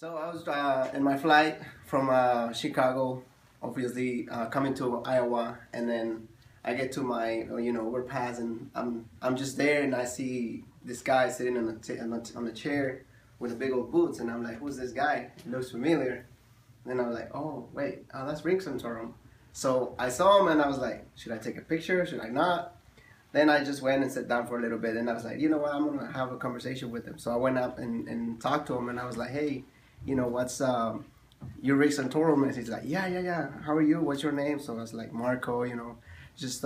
So I was in my flight from Chicago, obviously coming to Iowa, and then I get to my overpass, and I'm just there, and I see this guy sitting on a chair with the big old boots, and I'm like, who's this guy? He looks familiar. And then I was like, oh wait, that's Rick Santorum. So I saw him, and I was like, should I take a picture? Should I not? Then I just went and sat down for a little bit, and I was like, you know what, I'm gonna have a conversation with him. So I went up and talked to him, and I was like, hey, what's you're Rick Santorum? And he's like, yeah. How are you? What's your name? So I was like, Marco. Just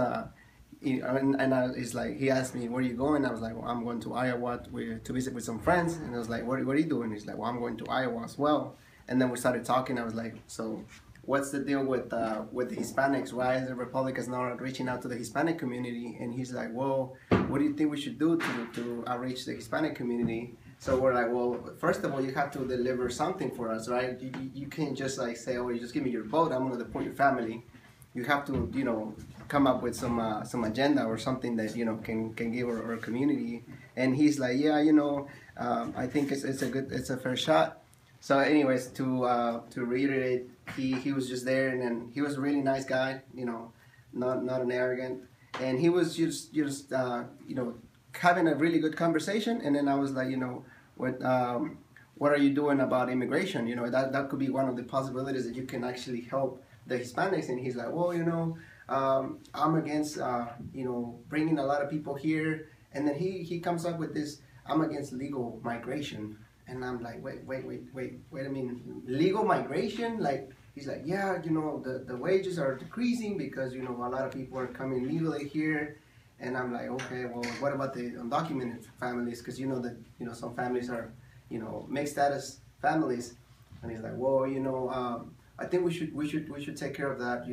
he's like, he asked me, where are you going? I was like, well, I'm going to Iowa to visit with some friends. And I was like, what are you doing? He's like, well, I'm going to Iowa as well. And then we started talking. I was like, so what's the deal with the Hispanics? Why is the Republicans not reaching out to the Hispanic community? And he's like, well, what do you think we should do to outreach the Hispanic community? So we're like, well, first of all, you have to deliver something for us, right? You can't just like say, oh, you just give me your vote, I'm going to deport your family. You have to, come up with some agenda or something that can give our community. And he's like, yeah, I think it's a fair shot. So, anyways, to reiterate, he was just there, and then he was a really nice guy, not an arrogant, and he was just having a really good conversation. And then I was like, what are you doing about immigration? That could be one of the possibilities that you can actually help the Hispanics. And he's like, well, I'm against bringing a lot of people here. And then he comes up with this, I'm against legal migration. And I'm like, wait a minute, legal migration? Like, he's like, yeah, the wages are decreasing because, a lot of people are coming legally here. And I'm like, okay, well, what about the undocumented families? Because some families are, mixed status families. And he's like, well, I think we should take care of that,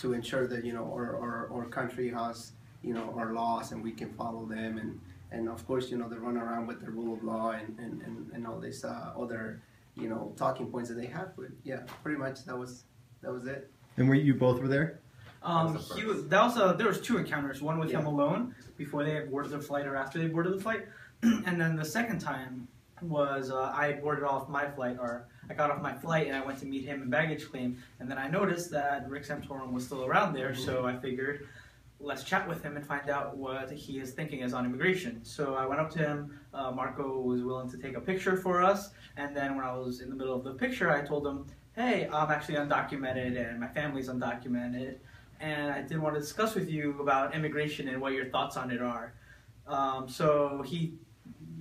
to ensure that our country has our laws and we can follow them, and of course they run around with the rule of law and all these other talking points that they have. But yeah, pretty much that was it. And you both were there? There was two encounters. One with him alone before they had boarded the flight or after they boarded the flight, and then the second time was I boarded off my flight, or I got off my flight and I went to meet him in baggage claim, and then I noticed that Rick Santorum was still around there, so I figured let's chat with him and find out what he is thinking is on immigration. So I went up to him. Marco was willing to take a picture for us, and then when I was in the middle of the picture, I told him, hey, I'm actually undocumented and my family's undocumented, and I did want to discuss with you about immigration and what your thoughts on it are. So he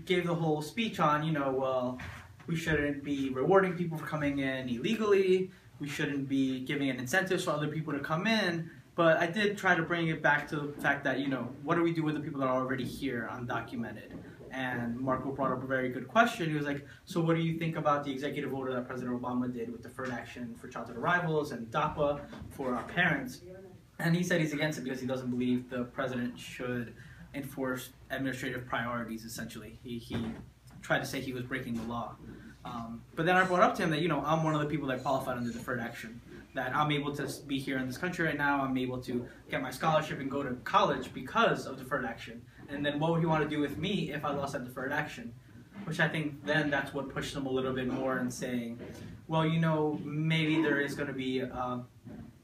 gave the whole speech on, well, we shouldn't be rewarding people for coming in illegally, we shouldn't be giving an incentive for other people to come in, but I did try to bring it back to the fact that, what do we do with the people that are already here, undocumented? And Marco brought up a very good question. He was like, so what do you think about the executive order that President Obama did with deferred action for childhood arrivals and DAPA for our parents? And he said he's against it because he doesn't believe the president should enforce administrative priorities, essentially. He tried to say he was breaking the law. But then I brought up to him that, I'm one of the people that qualified under deferred action, that I'm able to be here in this country right now, I'm able to get my scholarship and go to college because of deferred action. And then what would he want to do with me if I lost that deferred action? Which I think then that's what pushed him a little bit more in saying, well, maybe there is going to be,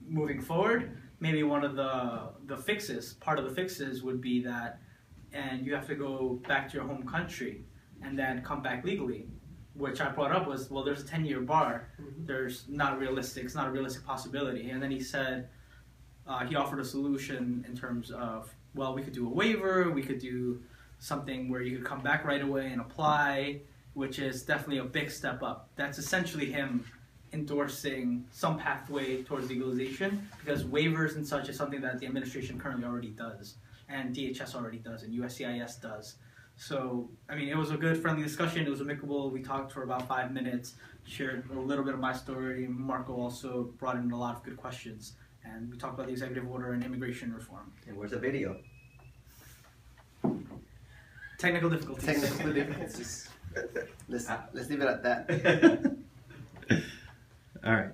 moving forward, maybe one of the fixes, part of the fixes would be that, and you have to go back to your home country and then come back legally, which I brought up was, well, there's a 10-year bar. There's not realistic, it's not a realistic possibility. And then he said, he offered a solution in terms of, well, we could do a waiver, we could do something where you could come back right away and apply, which is definitely a big step up. That's essentially him endorsing some pathway towards legalization, because waivers and such is something that the administration currently already does, and DHS already does, and USCIS does. So, I mean, it was a good, friendly discussion. It was amicable. We talked for about 5 minutes, shared a little bit of my story. Marco also brought in a lot of good questions, and we talked about the executive order and immigration reform. And where's the video? Technical difficulties. Technical difficulties. Let's leave it at that. All right.